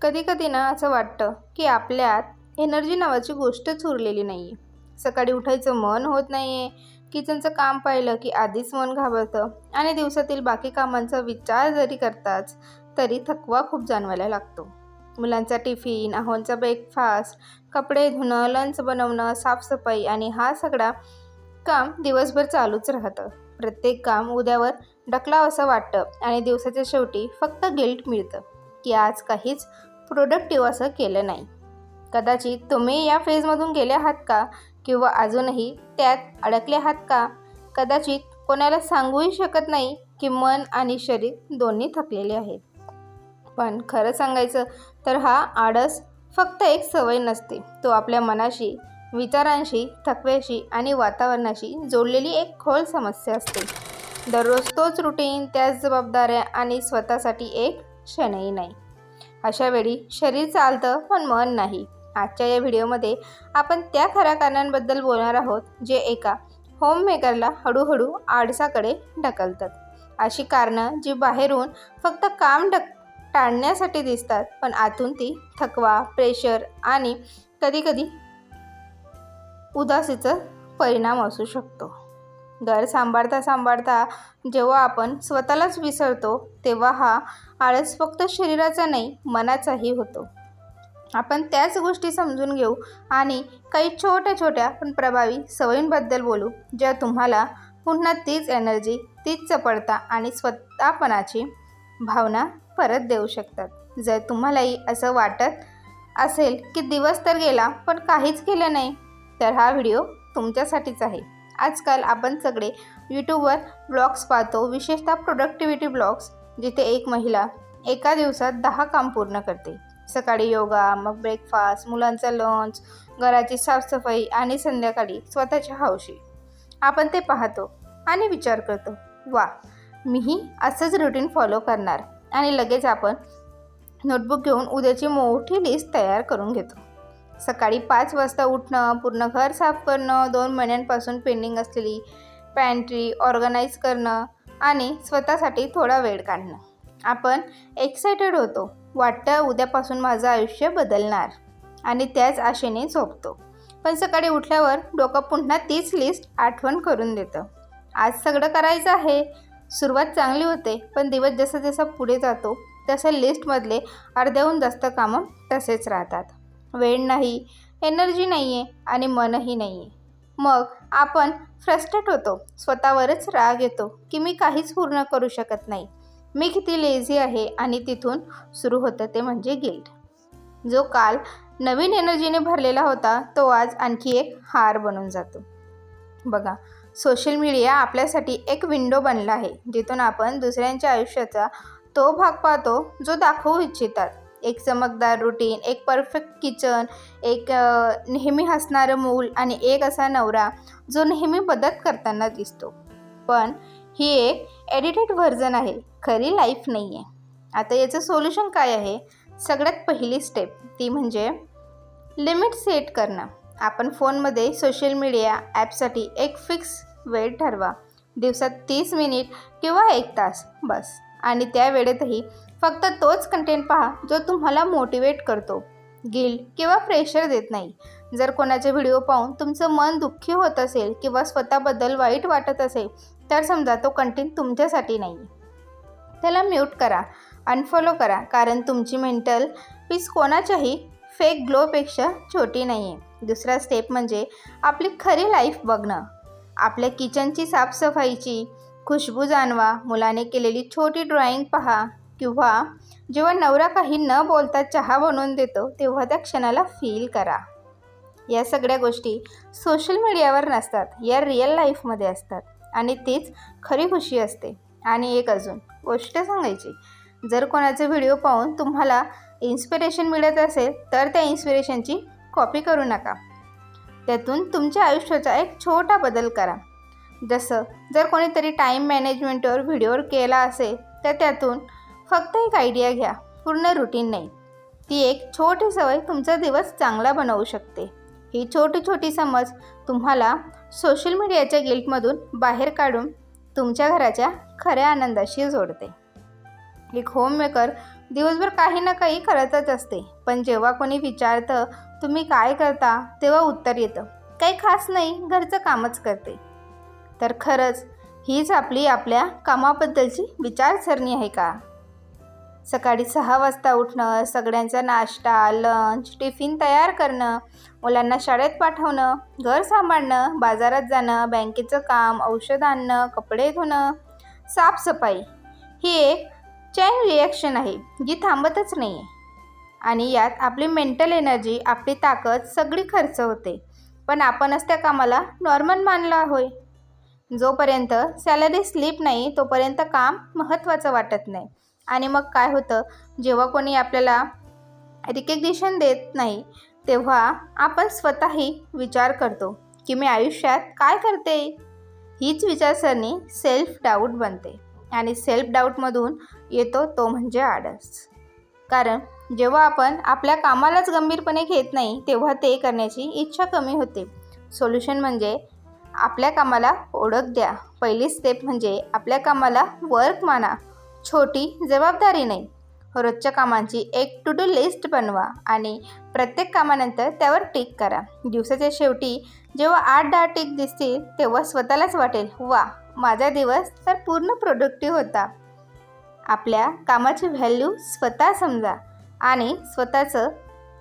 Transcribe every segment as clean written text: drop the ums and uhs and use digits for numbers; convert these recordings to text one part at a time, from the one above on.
कधी कधी ना असं वाटतं की आपल्यात एनर्जी नावाची गोष्टच उरलेली नाही आहे. सकाळी उठायचं मन होत नाही आहे. किचनचं काम पाहिलं की आधीच मन घाबरतं आणि दिवसातील बाकी कामांचा विचार जरी करताच तरी थकवा खूप जाणवायला लागतो. मुलांचा टिफिन, आहोंचा ब्रेकफास्ट, कपडे धुणं, लंच बनवणं, साफसफाई आणि हा सगळा काम दिवसभर चालूच राहतं. प्रत्येक काम उद्यावर ढकलावं असं वाटतं आणि दिवसाच्या शेवटी फक्त गिल्ट मिळतं की आज काहीच प्रोडक्टिव्ह असं केलं नाही. कदाचित तुम्ही या फेजमधून गेले आहात का? किंवा अजूनही त्यात अडकले आहात का? कदाचित कोणाला सांगूही शकत नाही की मन आणि शरीर दोन्ही थकलेले आहेत. पण खरं सांगायचं तर हा आळस फक्त एक सवय नसते. तो आपल्या मनाशी, विचारांशी, थकव्याशी आणि वातावरणाशी जोडलेली एक खोल समस्या असते. दररोज तोच रुटीन, त्याच जबाबदाऱ्या आणि स्वतःसाठी एक क्षणही नाही. अशा वेळी शरीर चालतं पण मन नाही. आजच्या या व्हिडिओमध्ये आपण त्या खऱ्या कारणांबद्दल बोलणार आहोत जे एका होममेकरला हळूहळू आळसाकडे ढकलतात. अशी कारणं जी बाहेरून फक्त काम टाळण्यासाठी दिसतात पण आतून ती थकवा, प्रेशर आणि कधीकधी उदासीचा परिणाम असू शकतो. घर सांभाळता सांभाळता जेव्हा आपण स्वतःलाच विसरतो तेव्हा हा आळस फक्त शरीराचा नाही, मनाचाही होतो. आपण त्याच गोष्टी समजून घेऊ आणि काही छोट्या छोट्या पण प्रभावी सवयींबद्दल बोलू ज्या तुम्हाला पुन्हा तीच एनर्जी, तीच चपळता आणि स्वतःपणाची भावना परत देऊ शकतात. जर तुम्हालाही असं वाटत असेल की दिवस तर गेला पण काहीच केलं नाही, तर हा व्हिडिओ तुमच्यासाठीच आहे. आजकाल आपण सगळे यूट्यूबवर ब्लॉग्स पाहतो, विशेषतः प्रोडक्टिव्हिटी ब्लॉग्स, जिथे एक महिला एका दिवसात 10 काम पूर्ण करते. सकाळी योगा, मग ब्रेकफास्ट, मुलांचा लंच, घराची साफसफाई आणि संध्याकाळी स्वतःच्या हौशी. आपण ते पाहतो आणि विचार करतो, वा, मीही असंच रुटीन फॉलो करणार. आणि लगेच आपण नोटबुक घेऊन उद्याची मोठी लिस्ट तयार करून घेतो. सकाळी 5 वाजता उठणं, पूर्ण घर साफ करणं, 2 महिन्यांपासून पेंडिंग असलेली पॅन्ट्री ऑर्गनाईज करणं आणि स्वतःसाठी थोडा वेळ काढणं. आपण एक्सायटेड होतो, वाटतं उद्यापासून माझं आयुष्य बदलणार आणि त्याच आशेने झोपतो. पण सकाळी उठल्यावर डोकं पुन्हा तीच लिस्ट आठवण करून देतं. आज सगळं करायचं आहे. सुरुवात चांगली होते पण दिवस जसा जसा पुढे जातो तसं लिस्टमधले अर्ध्याहून जास्त कामं तसेच राहतात. वेळ नाही, एनर्जी नाही आहे आणि मनही नाही आहे. मग आपण फ्रस्ट्रेट होतो, स्वतःवरच राग येतो की मी काहीच पूर्ण करू शकत नाही, मी किती लेझी आहे. आणि तिथून सुरू होतं ते म्हणजे गिल्ट. जो काल नवीन एनर्जीने भरलेला होता तो आज आणखी एक हार बनून जातो. बघा, सोशल मीडिया आपल्यासाठी एक विंडो बनला आहे जिथून आपण दुसऱ्यांच्या आयुष्याचा तो भाग पाहतो जो दाखवू इच्छितात. एक चमकदार रुटीन, एक परफेक्ट किचन, एक नेहमी हसणारं मूल आणि एक असा नवरा जो नेहमी मदत करताना दिसतो. पण ही एक एडिटेड व्हर्जन आहे, खरी लाईफ नाही आहे. आता याचं सोल्युशन काय आहे? सगळ्यात पहिली स्टेप ती म्हणजे लिमिट सेट करणं. आपण फोनमध्ये सोशल मीडिया ॲपसाठी एक फिक्स वेळ ठरवा. दिवसात 30 मिनिट किंवा 1 तास बस. आणि त्या वेळेतही फक्त तोच कंटेंट पहा जो तुम्हाला मोटिवेट करतो, गिल्ट किंवा प्रेशर देत नाही. जर कोणाचे व्हिडिओ पाहून तुमचं मन दुःखी होत असेल किंवा स्वतःबद्दल वाईट वाटत असेल तर समजा तो कंटेंट तुमच्यासाठी नाही. त्याला म्यूट करा, अनफॉलो करा, कारण तुमची मेंटल पीस कोणाच्याही फेक ग्लोपेक्षा छोटी नाही आहे. दुसरा स्टेप म्हणजे आपली खरी लाईफ बघणं. आपल्या किचनची साफसफाईची खुशबू जाणवा, मुलाने केलेली छोटी ड्रॉइंग पहा किंवा जेव्हा नवरा काही न बोलता चहा बनवून देतो तेव्हा त्या क्षणाला फील करा. या सगळ्या गोष्टी सोशल मीडियावर नसतात, या रिअल लाईफमध्ये असतात आणि तीच खरी खुशी असते. आणि एक अजून गोष्ट सांगायची, जर कोणाचे व्हिडिओ पाहून तुम्हाला इन्स्पिरेशन मिळत असेल तर त्या इन्स्पिरेशनची कॉपी करू नका. त्यातून तुमच्या आयुष्याचा एक छोटा बदल करा. जसं जर कोणीतरी टाईम मॅनेजमेंटवर व्हिडिओ केला असेल तर त्यातून फक्त एक आयडिया घ्या, पूर्ण रुटीन नाही. ती एक छोटी सवय तुमचा दिवस चांगला बनवू शकते. ही छोटी छोटी समज तुम्हाला सोशल मीडियाच्या गिल्टमधून बाहेर काढून तुमच्या घराच्या खऱ्या आनंदाशी जोडते. एक होममेकर दिवसभर काही ना काही करतच असते, पण जेव्हा कोणी विचारतं तुम्ही काय करता तेव्हा उत्तर येतं काही खास नाही, घरचं कामच करते. तर खरंच हीच आपल्या कामाबद्दलची विचारसरणी आहे का? सकाळी 6 वाजता उठणं, सगळ्यांचा नाश्ता, लंच, टिफिन तयार करणं, मुलांना शाळेत पाठवणं, घर सांभाळणं, बाजारात जाणं, बँकेचं काम, औषध आणणं, कपडे धुणं, साफसफाई ही एक चेन रिॲक्शन आहे जी थांबतच नाही आहे. आणि यात आपली मेंटल एनर्जी, आपली ताकद सगळी खर्च होते. पण आपणच त्या कामाला नॉर्मल मानला होय. जोपर्यंत सॅलरी स्लिप नाही तोपर्यंत काम महत्त्वाचं वाटत नाही. आणि मग काय होतं, जेव्हा कोणी आपल्याला रिकग्निशन देत नाही तेव्हा आपण स्वतःही विचार करतो की मी आयुष्यात काय करते. हीच विचारसरणी सेल्फ डाऊट बनते आणि सेल्फ डाऊटमधून येतो तो म्हणजे आळस. कारण जेव्हा आपण आपल्या कामालाच गंभीरपणे घेत नाही तेव्हा ते करण्याची इच्छा कमी होते. सोल्युशन म्हणजे आपल्या कामाला ओळख द्या. पहिली स्टेप म्हणजे आपल्या कामाला वर्क माना, छोटी जबाबदारी नाही. रोजच्या कामांची एक टू डू लिस्ट बनवा आणि प्रत्येक कामानंतर त्यावर टिक करा. दिवसाच्या शेवटी जेव्हा 8-10 टिक दिसतील तेव्हा स्वतःलाच वाटेल वा, माझा दिवस तर पूर्ण प्रोडक्टिव्ह होता. आपल्या कामाची व्हॅल्यू स्वतः समजा आणि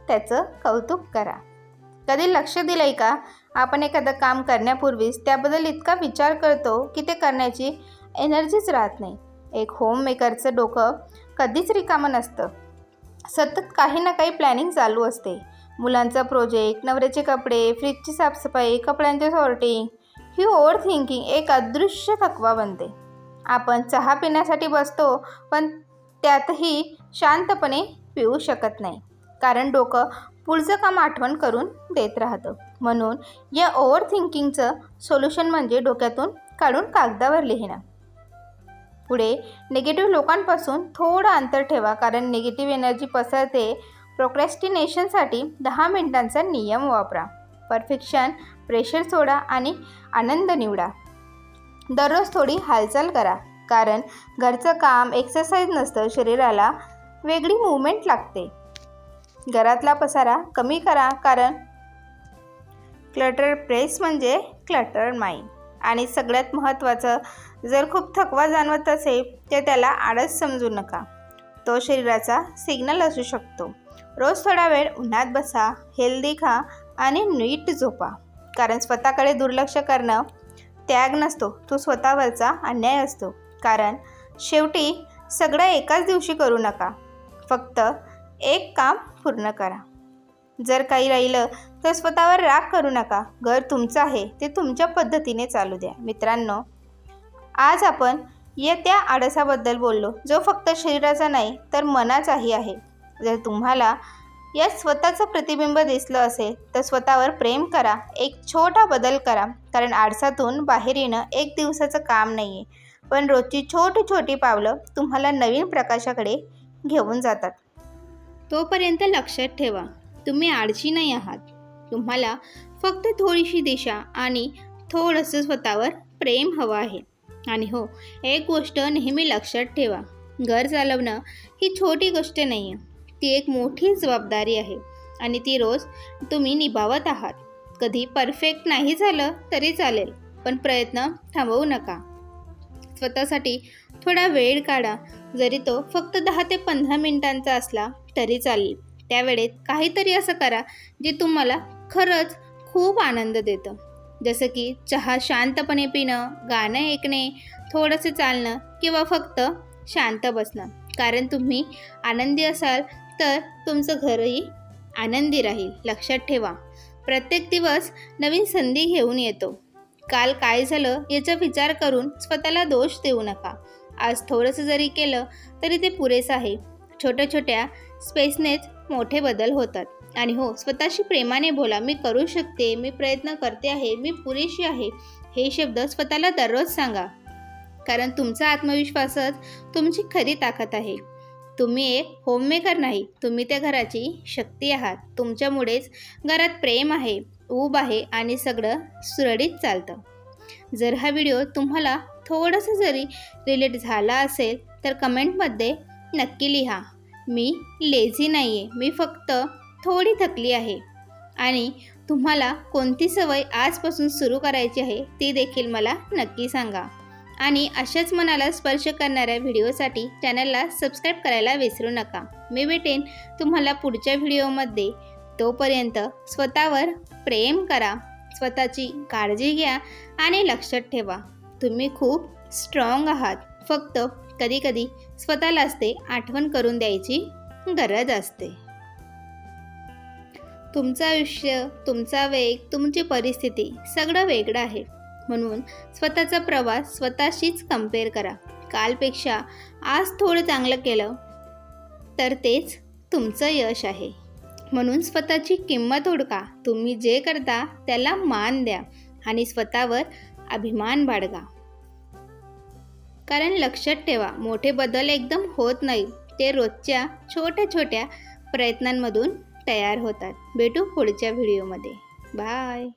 त्याचं कौतुक करा. कधी लक्ष दिलं आहे का, आपण एखादं काम करण्यापूर्वीच त्याबद्दल इतका विचार करतो की ते करण्याची एनर्जीच राहत नाही. एक होममेकरचं डोकं कधीच रिकामं नसतं. सतत काही ना काही प्लॅनिंग चालू असते. मुलांचा प्रोजेक्ट, नवऱ्याचे कपडे, फ्रीजची साफसफाई, कपड्यांचे सॉर्टिंग, ही ओव्हर थिंकिंग एक अदृश्य थकवा बनते. आपण चहा पिण्यासाठी बसतो पण त्यातही शांतपणे पिऊ शकत नाही, कारण डोकं पुढचं काम आठवण करून देत राहतं. म्हणून या ओव्हर थिंकिंगचं सोल्युशन म्हणजे डोक्यातून काढून कागदावर लिहिणं. पुढे निगेटिव्ह लोकांपासून थोडं अंतर ठेवा, कारण निगेटिव्ह एनर्जी पसरते. प्रोक्रॅस्टिनेशनसाठी 10 मिनिटांचा नियम वापरा. परफेक्शन, प्रेशर सोडा आणि आनंद निवडा. दररोज थोडी हालचाल करा, कारण घरचं काम एक्सरसाइज नसतं, शरीराला वेगळी मूवमेंट लागते. घरातला पसारा कमी करा, कारण क्लटर प्रेस म्हणजे क्लटर माइंड. आणि सगळ्यात महत्त्वाचं, जर खूप थकवा जाणवत असेल तर त्याला आळस समजू नका. तो शरीराचा सिग्नल असू शकतो. रोज थोडा वेळ उन्हात बसा, हेल्दी खा आणि नीट झोपा. कारण स्वतःकडे दुर्लक्ष करणं त्याग नसतो, तो स्वतःवरचा अन्याय असतो. कारण शेवटी सगळं एकाच दिवशी करू नका, फक्त एक काम पूर्ण करा. जर काही राहिलं तर स्वतःवर राग करू नका. घर तुमचं आहे, ते तुमच्या पद्धतीने चालू द्या. मित्रांनो, आज आपण त्या आळसाबद्दल बोललो, जो फक्त शरीराचा नाही तर मनाचाही आहे. जर तुम्हाला यात स्वतःचं प्रतिबिंब दिसलं असेल तर स्वतःवर प्रेम करा, एक छोटा बदल करा. कारण आळसातून बाहेर येणं एक दिवसाचं काम नाही आहे, पण रोजची छोटी छोटी पावलं तुम्हाला नवीन प्रकाशाकडे घेऊन जातात. तोपर्यंत लक्षात ठेवा, तुम्ही आळशी नाही आहात. तुम्हाला फक्त थोडीशी दिशा आणि थोडंसं स्वतःवर प्रेम हवं आहे. आणि हो, एक गोष्ट नेहमी लक्षात ठेवा, घर चालवणं ही छोटी गोष्ट नाही आहे, ती एक मोठी जबाबदारी आहे आणि ती रोज तुम्ही निभावत आहात. कधी परफेक्ट नाही झालं तरी चालेल, पण प्रयत्न थांबवू नका. स्वतःसाठी थोडा वेळ काढा, जरी तो फक्त 10 ते 15 मिनिटांचा असला तरी चालेल. त्यावेळेत काहीतरी असं करा जे तुम्हाला खरंच खूप आनंद देतं. जसं की चहा शांतपणे पिणं, गाणं ऐकणे, थोडंसं चालणं किंवा फक्त शांत बसणं. कारण तुम्ही आनंदी असाल तर तुमचं घरही आनंदी राहील. लक्षात ठेवा, प्रत्येक दिवस नवीन संधी घेऊन येतो. काल काय झालं याचा विचार करून स्वतःला दोष देऊ नका. आज थोडंसं जरी केलं तरी ते पुरेसं आहे. छोट्या छोट्या स्पेसनेच मोठे बदल होतात. आणि हो, स्वतःशी प्रेमाने बोला. मी करू शकते, मी प्रयत्न करते आहे, मी पुरेशी आहे, हे शब्द स्वतःला दररोज सांगा. कारण तुमचा आत्मविश्वासच तुमची खरी ताकद आहे. तुम्ही एक होममेकर नाही, तुम्ही त्या घराची शक्ती आहात. तुमच्यामुळेच घरात प्रेम आहे, ऊब आहे आणि सगळं सुरळीत चालतं. जर हा व्हिडिओ तुम्हाला थोडंसं जरी रिलेट झाला असेल तर कमेंटमध्ये नक्की लिहा. मी लेझी नाही आहे, मी फक्त थोडी थकली आहे. आणि तुम्हाला कोणती सवय आजपासून सुरू करायची आहे ती देखील मला नक्की सांगा. आणि अशाच मनाला स्पर्श करणाऱ्या व्हिडिओसाठी चॅनलला सबस्क्राईब करायला विसरू नका. मी भेटेन तुम्हाला पुढच्या व्हिडिओमध्ये. तोपर्यंत स्वतःवर प्रेम करा, स्वतःची काळजी घ्या आणि लक्षात ठेवा, तुम्ही खूप स्ट्रॉंग आहात. फक्त कधीकधी स्वतःलाच ते आठवण करून द्यायची गरज असते. तुमचं आयुष्य, तुमचा वेग, तुमची परिस्थिती सगळं वेगळं आहे. म्हणून स्वतःचा प्रवास स्वतःशीच कम्पेअर करा. कालपेक्षा आज थोडं चांगलं केलं तर तेच तुमचं यश आहे. म्हणून स्वतःची किंमत ओळखा. तुम्ही जे करता त्याला मान द्या आणि स्वतःवर अभिमान बाळगा. कारण लक्षात ठेवा, मोठे बदल एकदम होत नाही, ते रोजच्या छोट्या छोट्या प्रयत्नांमधून तयार होतात. भेटू पुढच्या व्हिडिओमध्ये. बाय.